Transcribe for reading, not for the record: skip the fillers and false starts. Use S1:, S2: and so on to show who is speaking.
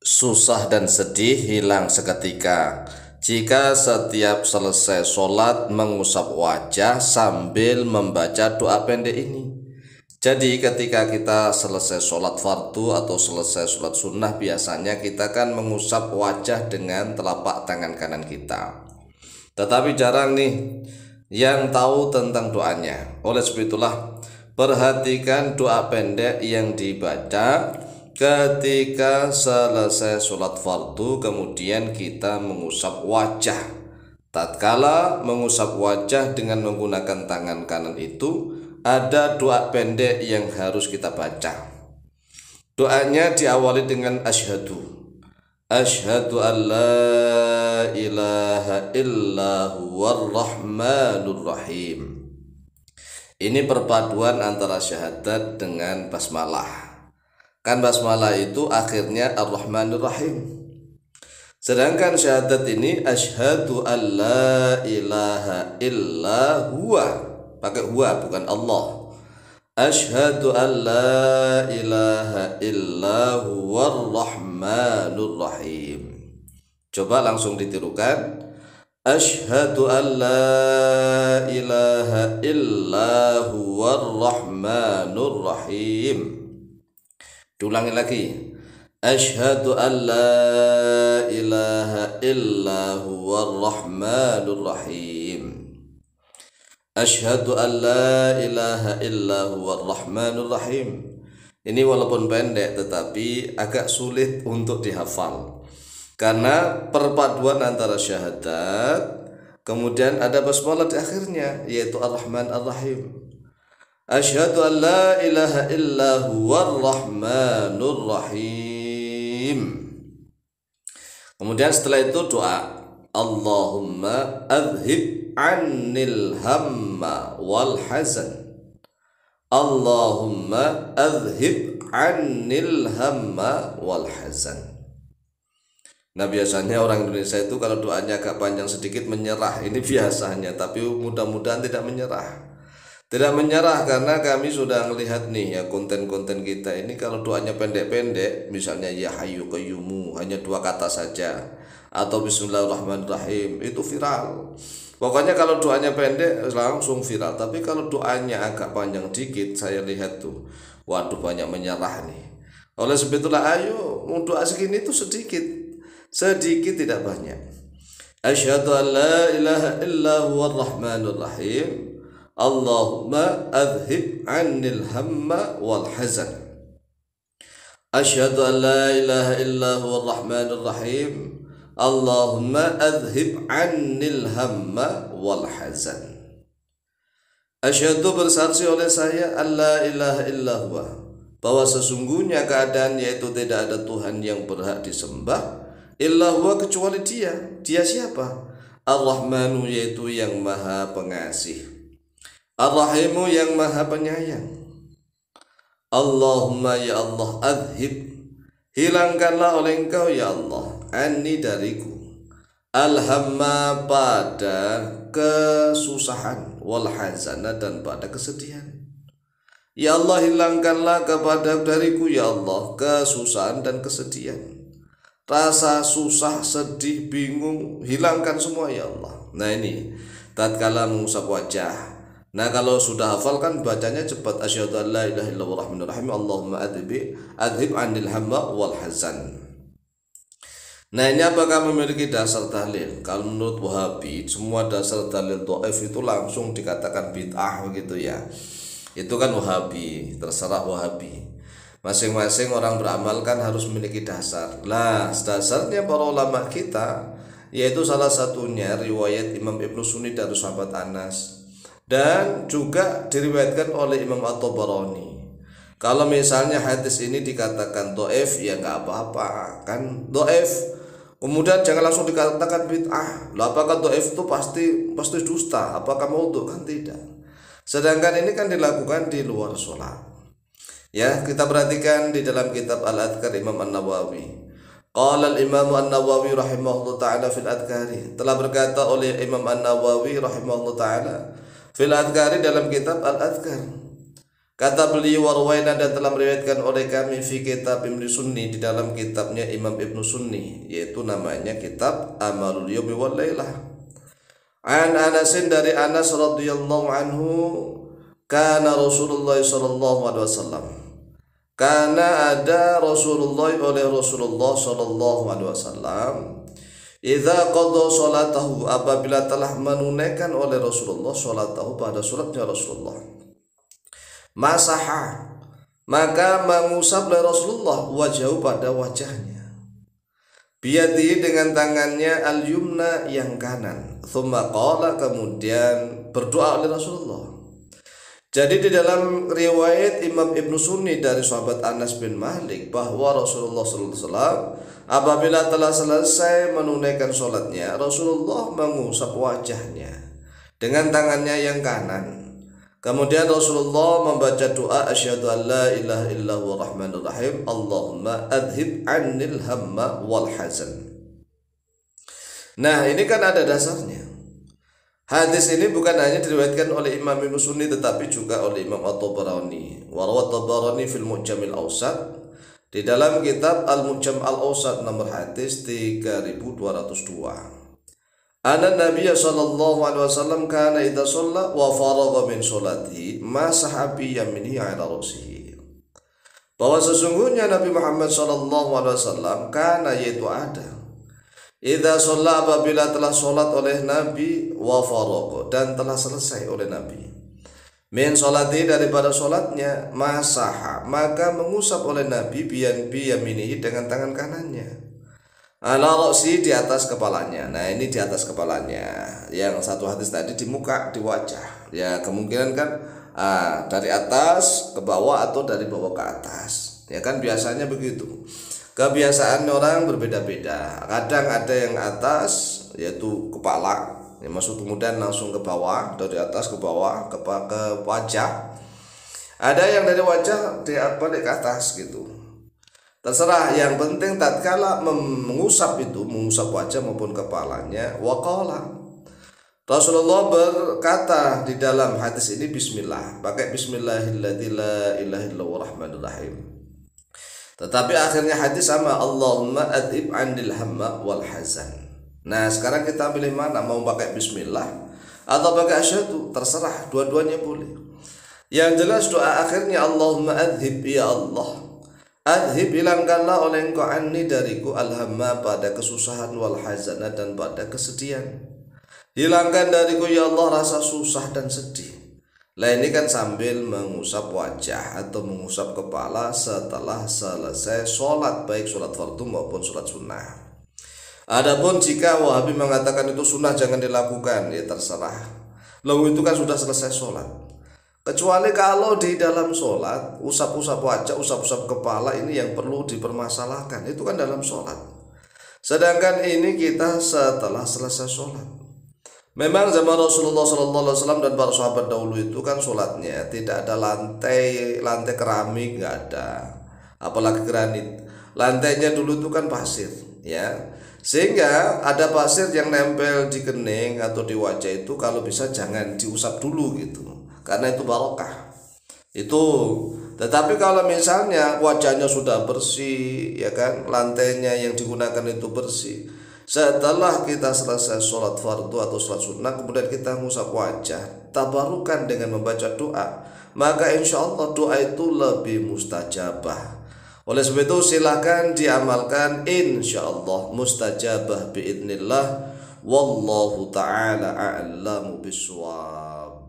S1: Susah dan sedih hilang seketika jika setiap selesai sholat mengusap wajah sambil membaca doa pendek ini. Jadi ketika kita selesai sholat fardu atau selesai sholat sunnah, biasanya kita kan mengusap wajah dengan telapak tangan kanan kita. Tetapi jarang nih yang tahu tentang doanya. Oleh sebab itulah, perhatikan doa pendek yang dibaca ketika selesai sholat fardu, kemudian kita mengusap wajah. Tatkala mengusap wajah dengan menggunakan tangan kanan itu, ada doa pendek yang harus kita baca. Doanya diawali dengan Asyhadu an la ilaha illa huwar rahmanur rahim. Ini perpaduan antara syahadat dengan basmalah. Kan basmalah itu akhirnya ar-rahmanur rahim. Sedangkan syahadat ini asyhadu an la ilaha illa huwa, pakai huwa bukan Allah. Asyhadu an la ilaha illa huwar rahmanur rahim. Coba langsung ditirukan. Asyhadu an la ilaha illa huwar rahmanur rahim. Diulangi lagi. Asyhadu an la ilaha illa huwar rahmanur rahim. Asyhadu an la ilaha illa huwar rahmanur rahim. Ini walaupun pendek tetapi agak sulit untuk dihafal, karena perpaduan antara syahadat kemudian ada basmalah di akhirnya, yaitu ar-rahman ar-rahim. Asyhadu an la ilaha illa huwar rahmanur rahim. Kemudian setelah itu doa, Allahumma adhib anil hamma wal hazan. Allahumma adhib anil hamma wal hazan. Nah, biasanya orang Indonesia itu kalau doanya agak panjang sedikit menyerah. Ini biasanya, tapi mudah-mudahan tidak menyerah. Tidak menyerah karena kami sudah melihat nih ya, konten-konten kita ini kalau doanya pendek-pendek, misalnya ya hayyu qayyumu hanya 2 kata saja, atau bismillahirrahmanirrahim, itu viral. Pokoknya kalau doanya pendek langsung viral. Tapi kalau doanya agak panjang dikit, saya lihat tuh, waduh, banyak menyerah nih. Oleh sebab itulah, ayo doa segini tuh sedikit tidak banyak. Asyhadu an la ilaha illa huwar rahmanur rahim. Allahumma adhib anil hamma wal hazan. Asyhadu an la ilaha illa huwar rahmanur rahim. Allahumma adhib anil hamma wal hazan. Asyhadu, bersaksi oleh saya, an la ilaha illa huwa, bahwa sesungguhnya keadaan yaitu tidak ada Tuhan yang berhak disembah illa huwa, kecuali Dia. Dia siapa? Ar-Rahmanu, yaitu yang maha pengasih. Ar-Rahimu, yang maha penyayang. Allahumma, ya Allah, adhib, hilangkanlah oleh Engkau ya Allah, anni, dariku, alhamma, pada kesusahan, wal hazana, dan pada kesedihan. Ya Allah, hilangkanlah dariku ya Allah kesusahan dan kesedihan. Rasa susah, sedih, bingung, hilangkan semua ya Allah. Nah, ini tatkala mengusap wajah. Nah, kalau sudah hafal kan bacanya cepat. Asyhadu an la ilaha illallah rahmanur rahim. Allahumma adhib anil hamma wal hazan. Nah, ini apakah memiliki dasar dalil? Kalau menurut Wahabi, semua dasar dalil dhaif itu langsung dikatakan bid'ah begitu ya. Itu kan Wahabi, terserah Wahabi. Masing-masing orang beramal kan harus memiliki dasar. Nah, dasarnya para ulama kita, yaitu salah satunya riwayat Imam Ibnu Sunni dari sahabat Anas, dan juga diriwayatkan oleh Imam At-Tabarani. Kalau misalnya hadis ini dikatakan dhaif, ya nggak apa-apa, kan dhaif. Kemudian jangan langsung dikatakan bid'ah. Lah, apakah dhaif itu pasti dusta? Apakah maudhu? Kan tidak. Sedangkan ini kan dilakukan di luar sholat. Ya, kita perhatikan di dalam kitab Al-Adhkar Imam An-Nawawi. Qala al-Imam An-Nawawi rahimahullah ta'ala fil adhkari, telah berkata oleh Imam An-Nawawi rahimahullah ta'ala fil adhkari, dalam kitab Al-Adhkar, Kata beliau, warwaina dan telah meriwayatkan oleh kami fi kitab Ibnu Sunni, di dalam kitabnya Imam Ibnu Sunni, yaitu namanya kitab Amalul Yaumi wal Lailah. An Anasin, dari Anas radhiyallahu anhu, kana Rasulullah sallallahu alaihi wasallam, karena ada Rasulullah oleh Rasulullah sallallahu alaihi wasallam, idza qada salatahu, apabila telah menunaikan oleh Rasulullah salatahu pada salatnya Rasulullah, masaha, maka mengusap oleh Rasulullah wajhahu, pada wajahnya, biyadihi, dengan tangannya, al-yumna, yang kanan, thumma qala, kemudian berdoa oleh Rasulullah. Jadi di dalam riwayat Imam Ibnu Sunni dari sahabat Anas bin Malik bahwa Rasulullah SAW apabila telah selesai menunaikan sholatnya, Rasulullah mengusap wajahnya dengan tangannya yang kanan. Kemudian Rasulullah membaca doa, asyhadu an la ilaha illallah rahmanir rahim, Allahumma adhib anil hamma wal hazan. Nah, ini kan ada dasarnya. Hadis ini bukan hanya diriwayatkan oleh Imam Ibnu Sunni tetapi juga oleh Imam At-Tabarani. Wa rawat Tabarani fil Mu'jamil Awsat, di dalam kitab Al-Mu'jam Al-Awsat nomor hadis 3202. Anna Nabiya sallallahu alaihi wasallam kana idza shalla wa faragha min sholatihi masaha bi yaminihi ala ra'sihi. Bahwa sesungguhnya Nabi Muhammad sallallahu alaihi wasallam kana, yaitu ada, idza shalla, apabila telah sholat oleh Nabi, wa faragha, dan telah selesai oleh Nabi, min sholati, daripada sholatnya, masaha, maka mengusap oleh Nabi, biyaminihi, dengan tangan kanannya, ala ra'si, di atas kepalanya. Nah, ini di atas kepalanya. Yang satu hadis tadi di muka, di wajah. Ya, kemungkinan kan dari atas ke bawah atau dari bawah ke atas. Ya kan biasanya begitu. Kebiasaan orang berbeda-beda. Kadang ada yang atas, yaitu kepala, ya, maksud kemudian langsung ke bawah, dari atas ke bawah ke wajah. Ada yang dari wajah ke atas gitu. Terserah, yang penting tatkala mengusap itu, mengusap wajah maupun kepalanya, waqala, Rasulullah berkata di dalam hadis ini bismillah, pakai bismillahilladzi la ilaha illallah rahmanir rahim. Tetapi akhirnya hadis sama, Allahumma adhib anil hamma wal hazan. Nah, sekarang kita pilih mana, mau pakai bismillah atau pakai asyhadu, terserah, dua-duanya boleh. Yang jelas doa akhirnya Allahumma adhib, ya Allah, adhib, hilangkanlah oleh engkau, anni, dariku, al-hamma, pada kesusahan, wal hazana, dan pada kesedihan. Hilangkan dariku ya Allah rasa susah dan sedih. Lah, ini kan sambil mengusap wajah atau mengusap kepala setelah selesai sholat, baik sholat fardu maupun sholat sunnah. Adapun jika Wahabi mengatakan itu sunnah jangan dilakukan, ya terserah. Lalu itu kan sudah selesai sholat. Kecuali kalau di dalam sholat, usap-usap wajah, usap-usap kepala, ini yang perlu dipermasalahkan. Itu kan dalam sholat. Sedangkan ini kita setelah selesai sholat. Memang zaman Rasulullah SAW dan para sahabat dahulu itu kan sholatnya tidak ada lantai keramik, nggak ada, apalagi granit. Lantainya dulu itu kan pasir, ya, sehingga ada pasir yang nempel di kening atau di wajah itu kalau bisa jangan diusap dulu gitu, karena itu barokah itu. Tetapi kalau misalnya wajahnya sudah bersih, ya kan, lantainya yang digunakan itu bersih, setelah kita selesai sholat fardu atau sholat sunnah, kemudian kita ngusap wajah, tabarukan dengan membaca doa, maka insya Allah doa itu lebih mustajabah. Oleh sebab itu silakan diamalkan, insya Allah mustajabah biidnillah. Wallahu ta'ala a'lamu biswab.